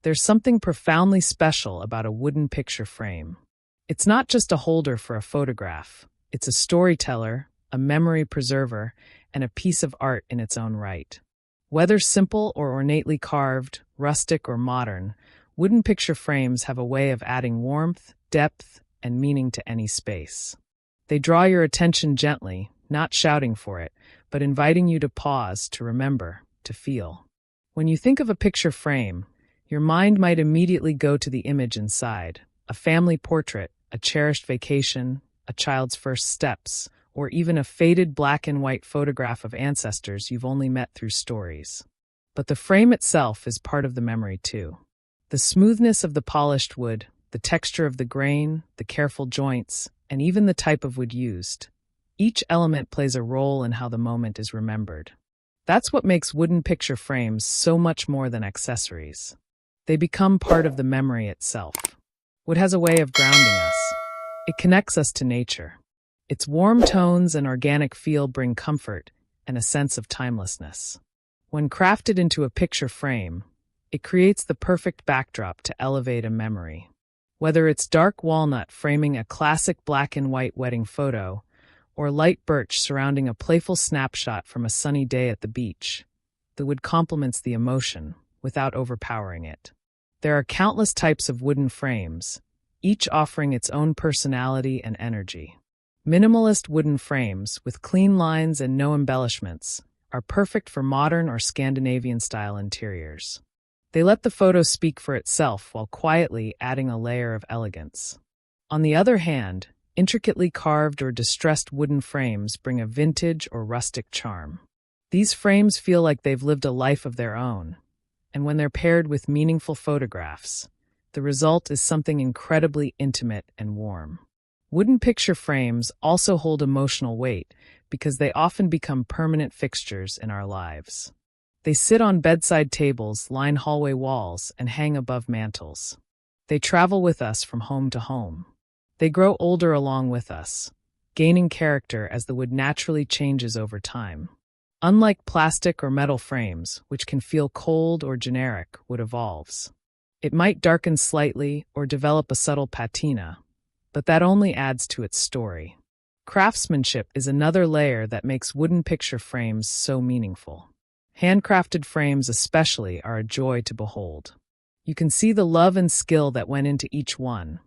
There's something profoundly special about a wooden picture frame. It's not just a holder for a photograph. It's a storyteller, a memory preserver, and a piece of art in its own right. Whether simple or ornately carved, rustic or modern, wooden picture frames have a way of adding warmth, depth, and meaning to any space. They draw your attention gently, not shouting for it, but inviting you to pause, to remember, to feel. When you think of a picture frame, your mind might immediately go to the image inside: a family portrait, a cherished vacation, a child's first steps, or even a faded black and white photograph of ancestors you've only met through stories. But the frame itself is part of the memory too. The smoothness of the polished wood, the texture of the grain, the careful joints, and even the type of wood used. Each element plays a role in how the moment is remembered. That's what makes wooden picture frames so much more than accessories. They become part of the memory itself. Wood has a way of grounding us. It connects us to nature. Its warm tones and organic feel bring comfort and a sense of timelessness. When crafted into a picture frame, it creates the perfect backdrop to elevate a memory. Whether it's dark walnut framing a classic black and white wedding photo, or light birch surrounding a playful snapshot from a sunny day at the beach, the wood complements the emotion without overpowering it. There are countless types of wooden frames, each offering its own personality and energy. Minimalist wooden frames, with clean lines and no embellishments, are perfect for modern or Scandinavian-style interiors. They let the photo speak for itself while quietly adding a layer of elegance. On the other hand, intricately carved or distressed wooden frames bring a vintage or rustic charm. These frames feel like they've lived a life of their own, and when they're paired with meaningful photographs, the result is something incredibly intimate and warm. Wooden picture frames also hold emotional weight because they often become permanent fixtures in our lives. They sit on bedside tables, line hallway walls, and hang above mantels. They travel with us from home to home. They grow older along with us, gaining character as the wood naturally changes over time. Unlike plastic or metal frames, which can feel cold or generic, wood evolves. It might darken slightly or develop a subtle patina, but that only adds to its story. Craftsmanship is another layer that makes wooden picture frames so meaningful. Handcrafted frames especially are a joy to behold. You can see the love and skill that went into each one,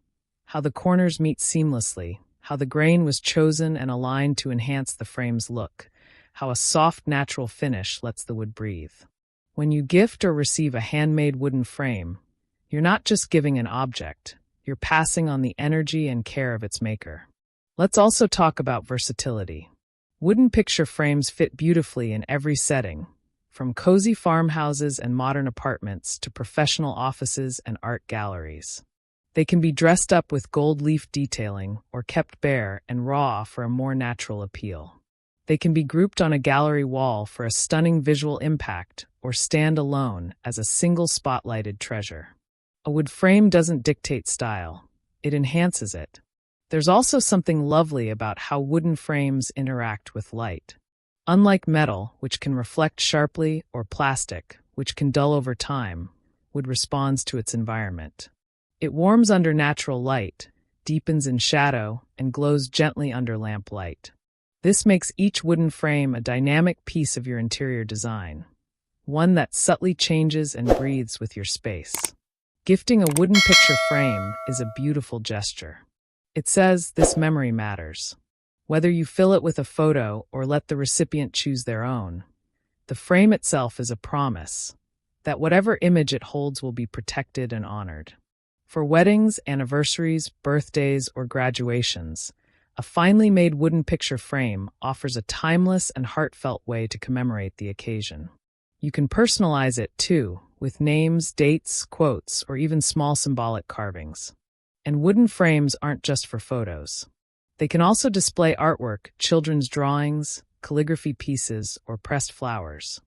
how the corners meet seamlessly, how the grain was chosen and aligned to enhance the frame's look, how a soft, natural finish lets the wood breathe. When you gift or receive a handmade wooden frame, you're not just giving an object, you're passing on the energy and care of its maker. Let's also talk about versatility. Wooden picture frames fit beautifully in every setting, from cozy farmhouses and modern apartments to professional offices and art galleries. They can be dressed up with gold leaf detailing or kept bare and raw for a more natural appeal. They can be grouped on a gallery wall for a stunning visual impact or stand alone as a single spotlighted treasure. A wood frame doesn't dictate style, it enhances it. There's also something lovely about how wooden frames interact with light. Unlike metal, which can reflect sharply, or plastic, which can dull over time, wood responds to its environment. It warms under natural light, deepens in shadow, and glows gently under lamplight. This makes each wooden frame a dynamic piece of your interior design, one that subtly changes and breathes with your space. Gifting a wooden picture frame is a beautiful gesture. It says, "This memory matters." Whether you fill it with a photo or let the recipient choose their own, the frame itself is a promise that whatever image it holds will be protected and honored. For weddings, anniversaries, birthdays, or graduations, a finely made wooden picture frame offers a timeless and heartfelt way to commemorate the occasion. You can personalize it too, with names, dates, quotes, or even small symbolic carvings. And wooden frames aren't just for photos. They can also display artwork, children's drawings, calligraphy pieces, or pressed flowers.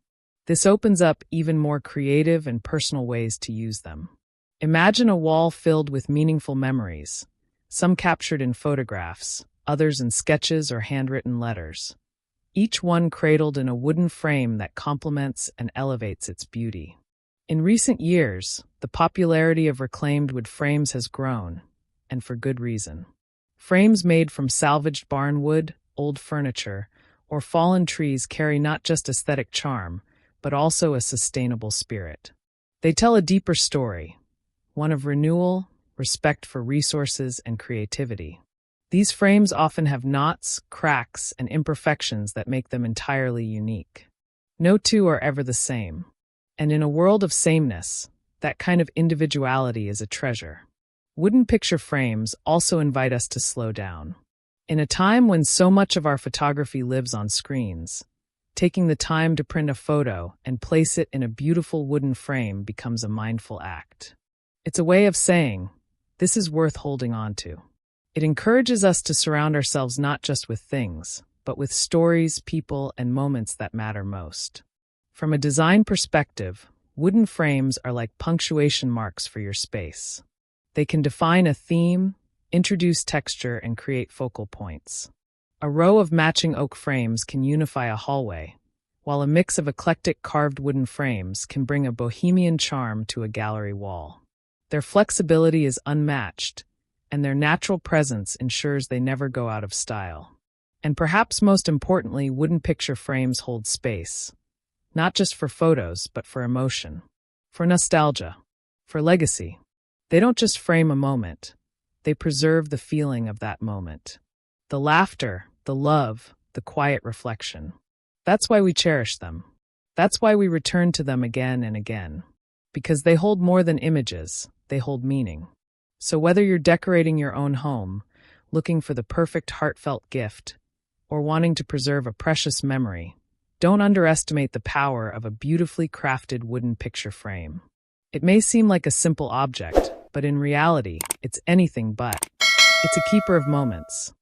This opens up even more creative and personal ways to use them. Imagine a wall filled with meaningful memories, some captured in photographs, others in sketches or handwritten letters, each one cradled in a wooden frame that complements and elevates its beauty. In recent years, the popularity of reclaimed wood frames has grown, and for good reason. Frames made from salvaged barn wood, old furniture, or fallen trees carry not just aesthetic charm, but also a sustainable spirit. They tell a deeper story, one of renewal, respect for resources, and creativity. These frames often have knots, cracks, and imperfections that make them entirely unique. No two are ever the same. And in a world of sameness, that kind of individuality is a treasure. Wooden picture frames also invite us to slow down. In a time when so much of our photography lives on screens, taking the time to print a photo and place it in a beautiful wooden frame becomes a mindful act. It's a way of saying, this is worth holding on to. It encourages us to surround ourselves not just with things, but with stories, people, and moments that matter most. From a design perspective, wooden frames are like punctuation marks for your space. They can define a theme, introduce texture, and create focal points. A row of matching oak frames can unify a hallway, while a mix of eclectic carved wooden frames can bring a bohemian charm to a gallery wall. Their flexibility is unmatched, and their natural presence ensures they never go out of style. And perhaps most importantly, wooden picture frames hold space, not just for photos, but for emotion, for nostalgia, for legacy. They don't just frame a moment, they preserve the feeling of that moment. The laughter, the love, the quiet reflection. That's why we cherish them. That's why we return to them again and again. Because they hold more than images, they hold meaning. So whether you're decorating your own home, looking for the perfect heartfelt gift, or wanting to preserve a precious memory, don't underestimate the power of a beautifully crafted wooden picture frame. It may seem like a simple object, but in reality, it's anything but. It's a keeper of moments,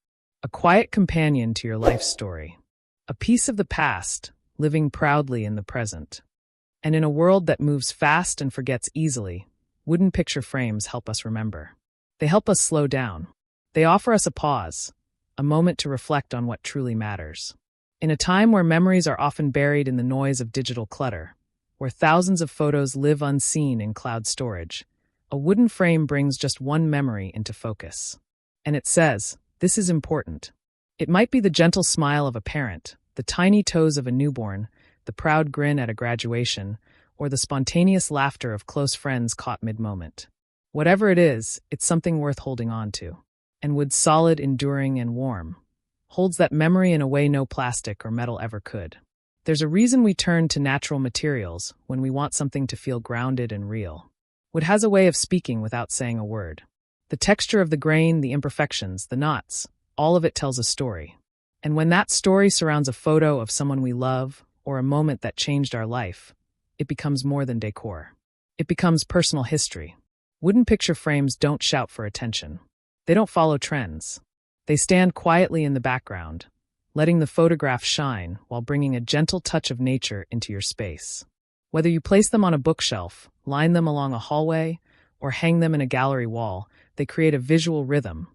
a quiet companion to your life story, a piece of the past, living proudly in the present. And in a world that moves fast and forgets easily, wooden picture frames help us remember. They help us slow down. They offer us a pause, a moment to reflect on what truly matters. In a time where memories are often buried in the noise of digital clutter, where thousands of photos live unseen in cloud storage, a wooden frame brings just one memory into focus. And it says, this is important. It might be the gentle smile of a parent, the tiny toes of a newborn, the proud grin at a graduation, or the spontaneous laughter of close friends caught mid-moment. Whatever it is, it's something worth holding on to. And wood, solid, enduring, and warm, holds that memory in a way no plastic or metal ever could. There's a reason we turn to natural materials when we want something to feel grounded and real. Wood has a way of speaking without saying a word. The texture of the grain, the imperfections, the knots, all of it tells a story. And when that story surrounds a photo of someone we love or a moment that changed our life, it becomes more than decor. It becomes personal history. Wooden picture frames don't shout for attention. They don't follow trends. They stand quietly in the background, letting the photograph shine while bringing a gentle touch of nature into your space. Whether you place them on a bookshelf, line them along a hallway, or hang them in a gallery wall, they create a visual rhythm,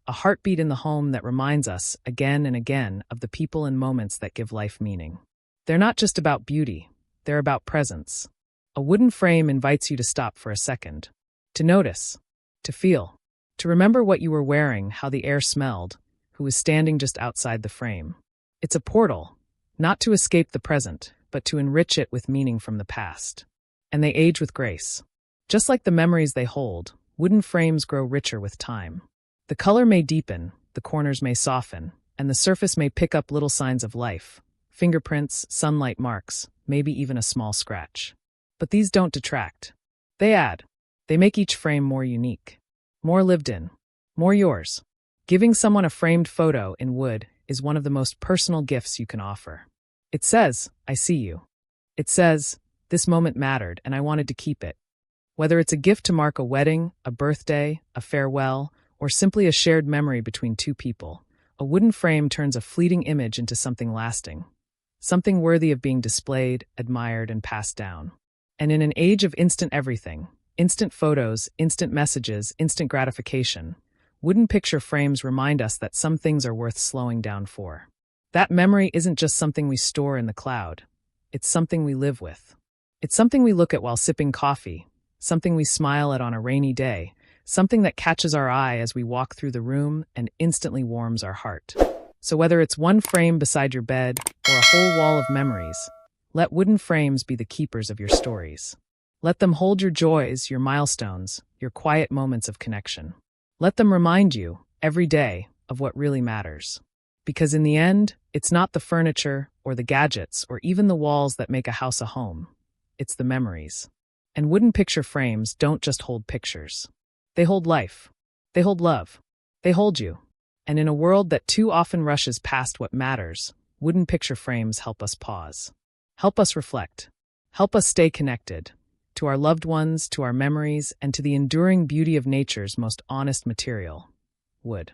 a heartbeat in the home that reminds us again and again of the people and moments that give life meaning. They're not just about beauty, they're about presence. A wooden frame invites you to stop for a second, to notice, to feel, to remember what you were wearing, how the air smelled, who was standing just outside the frame. It's a portal, not to escape the present, but to enrich it with meaning from the past. And they age with grace. Just like the memories they hold, wooden frames grow richer with time. The color may deepen, the corners may soften, and the surface may pick up little signs of life, fingerprints, sunlight marks, maybe even a small scratch. But these don't detract. They add. They make each frame more unique, more lived in, more yours. Giving someone a framed photo in wood is one of the most personal gifts you can offer. It says, I see you. It says, this moment mattered and I wanted to keep it. Whether it's a gift to mark a wedding, a birthday, a farewell, or simply a shared memory between two people, a wooden frame turns a fleeting image into something lasting, something worthy of being displayed, admired, and passed down. And in an age of instant everything, instant photos, instant messages, instant gratification, wooden picture frames remind us that some things are worth slowing down for. That memory isn't just something we store in the cloud. It's something we live with. It's something we look at while sipping coffee, something we smile at on a rainy day, something that catches our eye as we walk through the room and instantly warms our heart. So whether it's one frame beside your bed or a whole wall of memories, let wooden frames be the keepers of your stories. Let them hold your joys, your milestones, your quiet moments of connection. Let them remind you, every day, of what really matters. Because in the end, it's not the furniture or the gadgets or even the walls that make a house a home. It's the memories. And wooden picture frames don't just hold pictures. They hold life. They hold love. They hold you. And in a world that too often rushes past what matters, wooden picture frames help us pause. Help us reflect. Help us stay connected to our loved ones, to our memories, and to the enduring beauty of nature's most honest material, wood.